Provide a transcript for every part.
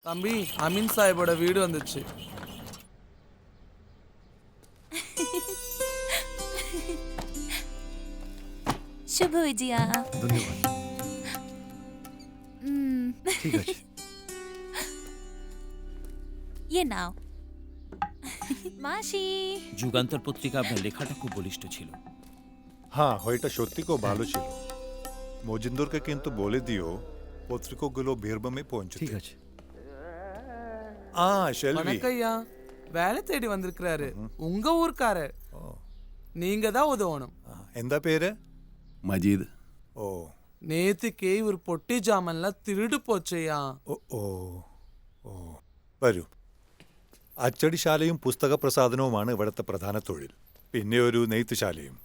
தம்பி அமீன் சாஹிபோட வீடு வந்துச்சு. शुभ विजया। ধন্যবাদ। ঠিক আছে। ये नाও। মাসি। যুগান্তর পত্রিকা আপনার লেখাটা খুব বলিষ্ঠ ছিল। হ্যাঁ, ওইটা সত্যি খুব ভালো ছিল। মজিন্দরকে কিন্তু বলে দিও পত্রিকাগুলো বীরভূমে পৌঁছতে। ঠিক আছে। ஷெல்வி. வணக்கய்யா, வேலை தேடி வந்திருக்கிறாரு. உங்க ஊர்க்காரர். நீங்க தான் உதவணும். എന്താ പേര്? മജീദ്. ഓ, நேத்துக்கே ஒரு பொட்டி ஜாமன்லாம் திருடு போச்சையா. ഓ ഓ ഓ വരൂ. അച്ചടിശാലയും പുസ്തക പ്രസാധനവുമാണ് ഇവിടുത്തെ പ്രധാന തൊഴിൽ. പിന്നെ ഒരു നെയ്ത്തുശാലയും.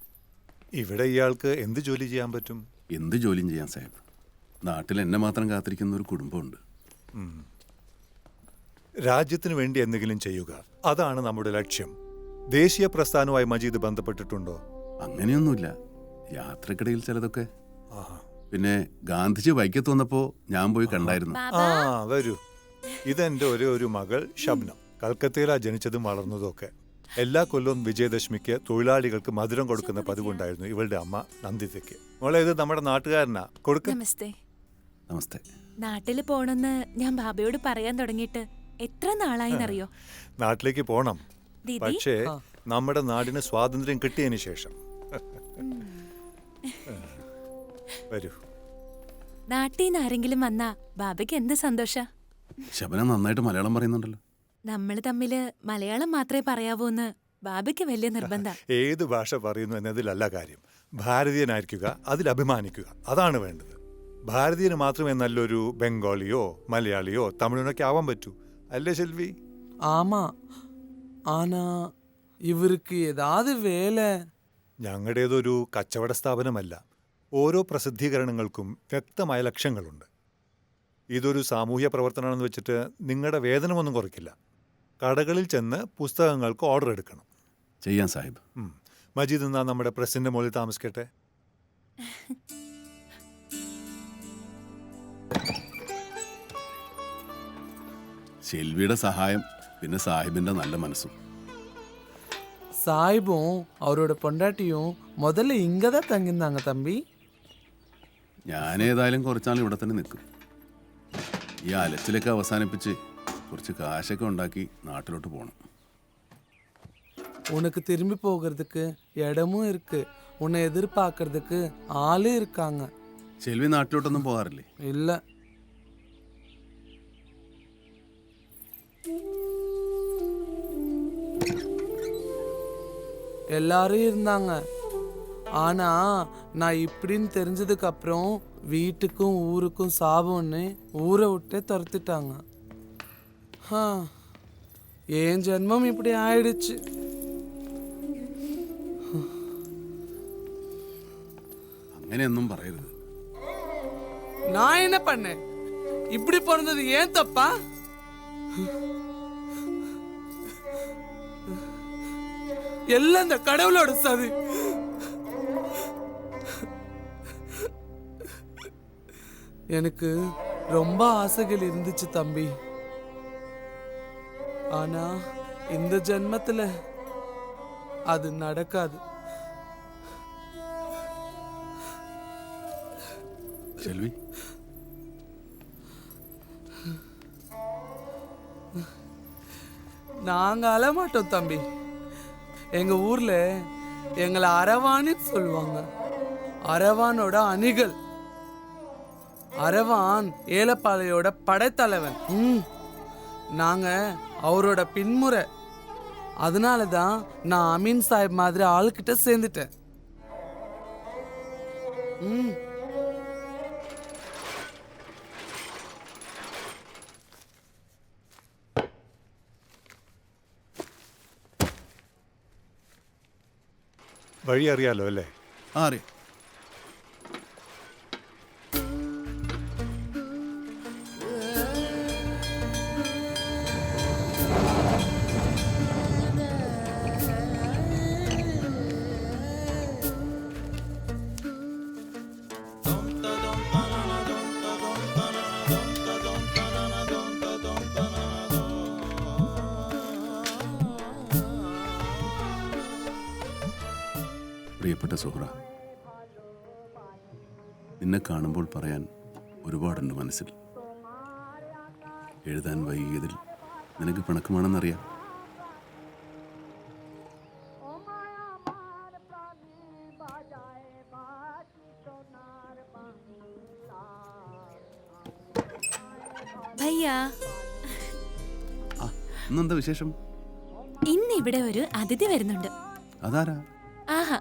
ഇവിടെ ഇയാൾക്ക് എന്ത് ജോലി ചെയ്യാൻ പറ്റും? എന്ത് ജോലിയും ചെയ്യാൻ സാഹിബ്. നാട്ടിൽ എന്നെ മാത്രം കാത്തിരിക്കുന്ന ഒരു കുടുംബമുണ്ട്. രാജ്യത്തിന് വേണ്ടി എന്തെങ്കിലും ചെയ്യുക, അതാണ് നമ്മുടെ ലക്ഷ്യം. ദേശീയ പ്രസ്ഥാനവുമായി മജീദ് ബന്ധപ്പെട്ടിട്ടുണ്ടോ? അങ്ങനെയൊന്നുമില്ല. യാത്രക്കിടയിൽ ചിലതൊക്കെ. ആഹാ. പിന്നെ ഗാന്ധിജി വൈക്കത്ത് വന്നപ്പോ ഞാൻ പോയി കണ്ടായിരുന്നു. വരൂ. ഇതെന്റെ ഒരേ ഒരു മകൾ ഷബ്നം. കൽക്കത്തയിലാ ജനിച്ചതും വളർന്നതും ഒക്കെ. എല്ലാ കൊല്ലവും വിജയദശമിക്ക് തൊഴിലാളികൾക്ക് മധുരം കൊടുക്കുന്ന പതിവുണ്ടായിരുന്നു ഇവളുടെ അമ്മ നന്ദിതയ്ക്ക്. മോളെ, ഇത് നമ്മുടെ നാട്ടുകാരനാ. കൊടുക്ക. നമസ്തേ. നമസ്തേ. നാട്ടില് പോണെന്ന് ഞാൻ ബാബയോട് പറയാൻ തുടങ്ങിയിട്ട് എത്ര നാളായിന്നറിയോ? നാട്ടിലേക്ക് പോണം, ദീദി. പക്ഷേ നമ്മുടെ നാടിന് സ്വാതന്ത്ര്യം കിട്ടിയതിന് ശേഷം. വരൂ. നാട്ടീന്ന് ആരെങ്കിലും വന്നാ ബാബയ്ക്ക് എന്ത് സന്തോഷ. ശബന നന്നായിട്ട് മലയാളം പറയുന്നുണ്ടല്ലോ. നമ്മള് തമ്മില് മലയാളം മാത്രമേ പറയാവൂന്ന് ബാബയ്ക്ക് വലിയ നിർബന്ധ. ഏത് ഭാഷ പറയുന്നു എന്നതിലല്ല കാര്യം. ഭാരതീയനായിരിക്കുക, അതിൽ അഭിമാനിക്കുക, അതാണ് വേണ്ടത്. ഭാരതീയന് മാത്രമേ നല്ലൊരു ബംഗാളിയോ മലയാളിയോ തമിഴനൊക്കെ ആവാൻ പറ്റൂ, അല്ലേ ഷെൽവി? ஆமா, ஆனா இவருக்கு ஏதாவது வேலை. ഞങ്ങളുടേതൊരു കച്ചവട സ്ഥാപനമല്ല. ഓരോ പ്രസിദ്ധീകരണങ്ങൾക്കും വ്യക്തമായ ലക്ഷ്യങ്ങളുണ്ട്. ഇതൊരു സാമൂഹ്യ പ്രവർത്തനമാണെന്ന് വെച്ചിട്ട് നിങ്ങളുടെ വേതനമൊന്നും കുറയ്ക്കില്ല. കടകളിൽ ചെന്ന് പുസ്തകങ്ങൾക്ക് ഓർഡർ എടുക്കണം. ചെയ്യാൻ സാഹിബ്. മജീദ് എന്നാ നമ്മുടെ പ്രസിന്റെ മുകളിൽ താമസിക്കട്ടെ. ഷെൽവിയുടെ സഹായം, പിന്നെ സാഹിബിന്റെ നല്ല മനസ്സും. சாஹிபும் அவரோட பொண்டாட்டியும் முதல்ல இங்க தான் தங்கியிருந்தாங்க தம்பி. ഞാൻ ഏതായാലും കുറച്ചാൾ ഇവിടെ തന്നെ നിൽക്കും. ഈ അലച്ചിലൊക്കെ അവസാനിപ്പിച്ച് കുറച്ച് കാശൊക്കെ ഉണ്ടാക്കി നാട്ടിലോട്ട് പോകണം. உனக்கு திரும்பி போகிறதுக்கு இடமும் இருக்கு, உன்னை எதிர்பார்க்கறதுக்கு ஆளு இருக்காங்க. ഷെൽവി നാട്ടിലോട്ടൊന്നും പോകാറില്ലേ? இல்ல, எல்லாரும் இருந்தாங்க. ஆனா நான் இப்படின்னு தெரிஞ்சதுக்கு அப்புறம் வீட்டுக்கும் ஊருக்கும் சாபம்னு ஊரை விட்டே துரத்திட்டாங்க. என் ஜென்மம் இப்படி ஆயிடுச்சு. അങ്ങനെയൊന്നും പറയരുത്. நான் என்ன பண்ணேன்? இப்படி பிறந்தது ஏன் தப்பா? எல்லாம் இந்த கடவுளோட சதி. எனக்கு ரொம்ப ஆசைகள் இருந்துச்சு தம்பி. ஆனா இந்த ஜென்மத்துல அது நடக்காது. ഷെൽവി, நாங்க அழமாட்டோம் தம்பி. எங்க ஊர்ல எங்களை அரவான்னு சொல்லுவாங்க. அரவானோட அணிகள். அரவான் ஏலப்பாளையோட படைத்தலைவன். நாங்க அவரோட பின்முறை. அதனாலதான் நான் அமீன் சாஹிப் மாதிரி ஆளுக்கிட்ட சேர்ந்துட்டேன். വഴി അറിയാലോ അല്ലേ? അറിയാം. പ്രിയപ്പെട്ട സുഹ്റ, നിന്നെ കാണുമ്പോൾ പറയാൻ ഒരുപാടുണ്ട് മനസ്സിൽ. എഴുതാൻ വൈകിയതിൽ നിനക്ക് പിണക്കമാണെന്നറിയാം. ഭയ്യ, ആ, ഇന്നെന്താ വിശേഷം? ഇന്ന് ഇവിടെ ഒരു അതിഥി വരുന്നുണ്ട്. അതാരാ? ആഹാ,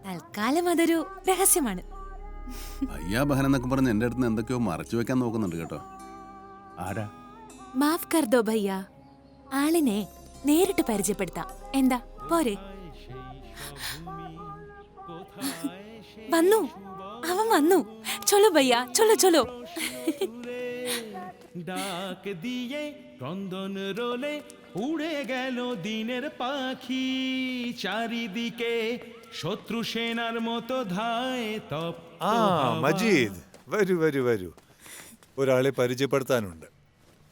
തൽക്കാലം അതൊരു രഹസ്യമാണ്. ഭയ്യാ ബഹൻ എന്നൊക്കെ പറഞ്ഞ് എൻ്റെ അടുത്ത് എന്തൊക്കെയോ മറച്ചു വെക്കാൻ നോക്കുന്നുണ്ട് കേട്ടോ. ആരാ? മാഫ് കർദോ ഭയ്യ, ആളിനെ നേരിട്ട് പരിചയപ്പെടുത്താം. എന്താ പോരെ? വന്നു, അവൻ വന്നു. ചൊലോ ഭയ്യ, ചൊലോ ചൊലോ. ডাক দিয়ে ক্রন্দন রোলে উড়ে গেল দিনের পাখি, চারিদিকে শত্রু সেনার মতো ধায় তপ্ত ആ হাওয়া। മജീദ്, വരൂ വരൂ വരൂ. ഒരാളെ പരിചയപ്പെടുത്താനുണ്ട്.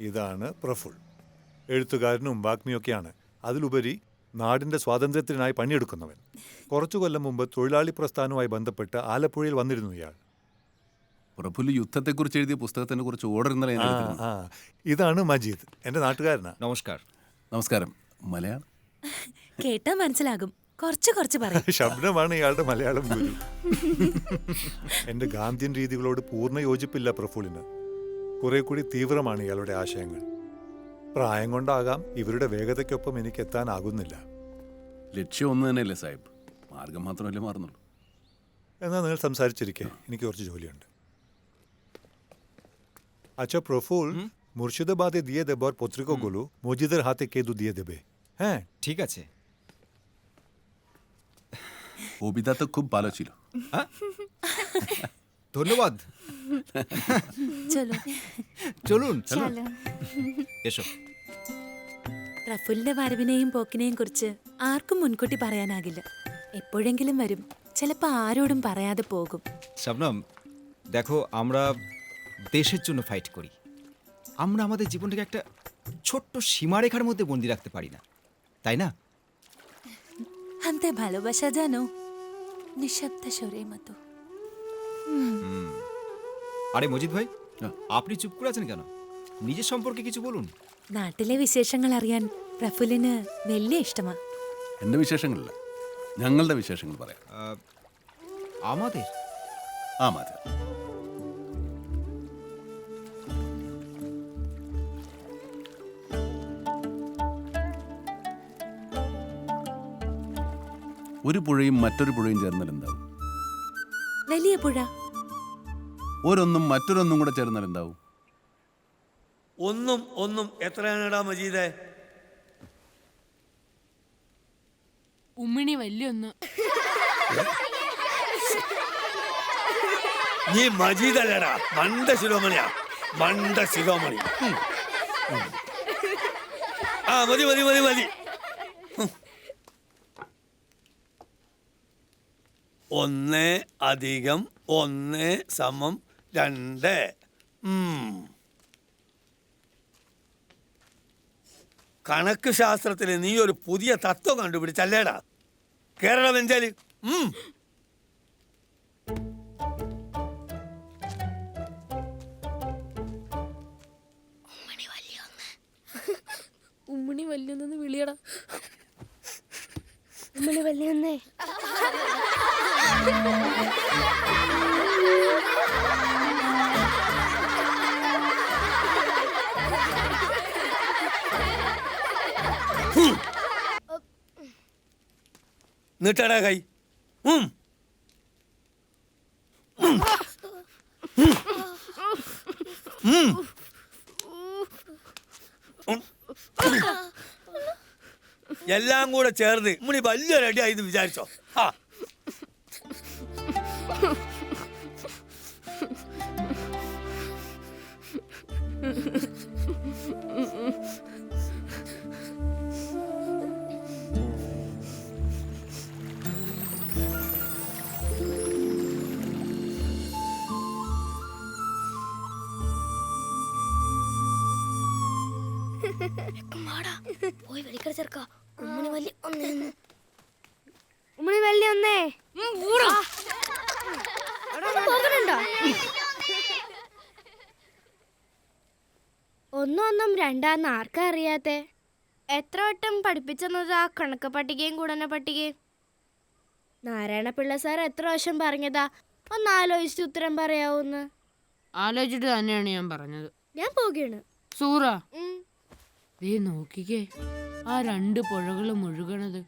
ഇതാണ് പ്രഫുൾ. എഴുത്തുകാരനും വാഗ്മിയൊക്കെയാണ്. അതിലുപരി നാടിൻ്റെ സ്വാതന്ത്ര്യത്തിനായി പണിയെടുക്കുന്നവൻ. കുറച്ചു കൊല്ലം മുമ്പ് തൊഴിലാളി പ്രസ്ഥാനവുമായി ബന്ധപ്പെട്ട് ആലപ്പുഴയിൽ വന്നിരുന്നു ഇയാൾ. പ്രഫുല് യുദ്ധത്തെക്കുറിച്ച് എഴുതിയ പുസ്തകത്തിനെ കുറിച്ച് ഓർഡർ ഇന്നലെ ഞാൻ എടുത്തിരുന്നു. ആ, ഇതാണ് മജീദ്, എൻ്റെ നാട്ടുകാരനാ. നമസ്കാർ. നമസ്കാരം. മലയാളം? കേട്ടാ മനസ്സിലാകും, കുറച്ച് കുറച്ച് പറയും. ശബ്ദമാണ് ഇയാളുടെ മലയാളം ഗുരു. എൻ്റെ ഗാന്ധിയൻ രീതികളോട് പൂർണ്ണ യോജിപ്പില്ല പ്രഫുലിന്. കുറെ കൂടി തീവ്രമാണ് ഇയാളുടെ ആശയങ്ങൾ. പ്രായം കൊണ്ടാകാം ഇവരുടെ വേഗതയ്ക്കൊപ്പം എനിക്ക് എത്താനാകുന്നില്ല. ലക്ഷ്യം ഒന്ന് തന്നെയല്ലേ സാഹിബ്, മാർഗം മാത്രമല്ലേ മാറുന്നുള്ളൂ. എന്നാൽ നിങ്ങൾ സംസാരിച്ചിരിക്കെ, എനിക്ക് കുറച്ച് ജോലിയുണ്ട്. আচ্ছা প্রফুল, মুর্শিদাবাদে দিয়ে দেবার পত্রিকাগুলো মজিদের হাতে কেদু দিয়ে দেবে। হ্যাঁ, ঠিক আছে। কবিতা তো খুব ভালো ছিল। ধন্যবাদ। ചൊലോ চলুন। ചലോ. এসো। റഫുലിന്റെ വരവിനെയും പോക്കിനെയും കുറിച്ച് ആർക്കും മുൻകൂട്ടി പറയാനാകില്ല. എപ്പോഴെങ്കിലും വരും, ചിലപ്പോൾ ആരോടും പറയാതെ പോകും. শবনম, দেখো আমরা দেশের জন্য ফাইট করি। আমরা আমাদের জীবনটাকে একটা ছোট্ট সীমারেখার মধ্যে বন্দি রাখতে পারি না, তাই না? হান্তে ভালোবাসা জানো, নিঃশব্দ স্বরের মতো। আরে মজিদ ভাই, হ্যাঁ। আপনি চুপ করে আছেন কেন? নিজের সম্পর্কে কিছু বলুন। നാട്ടിലെ വിശേഷങ്ങൾ അറിയാൻ പ്രഫുലിന് വലിയ ഇഷ്ടമാ. എൻ്റെ വിശേഷങ്ങളില്ല, ഞങ്ങളുടെ വിശേഷങ്ങൾ പറയാം. আমাদের ആ മാതെ. ഒരു പുഴയും മറ്റൊരു പുഴയും ചേർന്നാൽ എന്താവും? വലിയ പുഴ. ഒരൊന്നും മറ്റൊരൊന്നും കൂടെ ചേർന്നാൽ എന്താവും? ഒന്നും ഒന്നും എത്രയാണെടാ മജീദേ? ഉമ്മിണി വലിയൊന്ന്. നീ മജീദ് അല്ലടാ, മണ്ട ശിരോമണിയാ, മണ്ട ശിരോമണി. ആ മതി മതി മതി മതി. ഒന്ന് അധികം ഒന്ന് സമം 2. കണക്ക് ശാസ്ത്രത്തിൽ നീ ഒരു പുതിയ തത്വം കണ്ടുപിടിച്ചല്ലേടാ കേരള വെഞ്ചാല്? ഉമ്മിണി വലിയൊന്ന് വിളിയടാ. ഉമ്മിണി വലിയൊന്നേ. നീട്ടടാ കൈ. എല്ലാം കൂടെ ചേർന്ന് ഉമ്മണി വലിയൊരടി ആയി വിചാരിച്ചോ? ആ പോയി വെളിക്കട ചേർക്ക. ഉമ്മണി വലിയ ഒന്നേ. ഉമ്മണി വലിയ ഒന്നേ. ഒന്നും രണ്ടാന്ന് ആർക്കാ അറിയാത്തെ? എത്ര വട്ടം പഠിപ്പിച്ചെന്നത് ആ കണക്ക് പട്ടികയും ഗുണന പട്ടികയും? നാരായണ പിള്ള സാർ എത്ര വശം പറഞ്ഞതാ ഒന്ന് ആലോചിച്ച് ഉത്തരം പറയാവൂന്ന്? ആലോചിച്ചിട്ട് തന്നെയാണ് ഞാൻ പറഞ്ഞത്. ഞാൻ പോവുകയാണ്. സൂറ, ദേ നോക്കിക്കേ, ആ 2 പുഴകളും ഒഴുകണത്.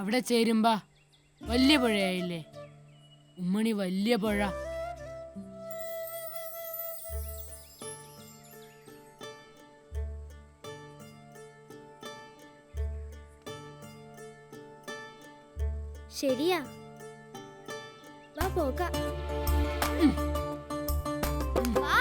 അവിടെ ചേരുമ്പാ വലിയ പുഴയായില്ലേ? ഉമ്മണി വലിയ പുഴ. ശരിയാ, വാ പോകാം. വാ.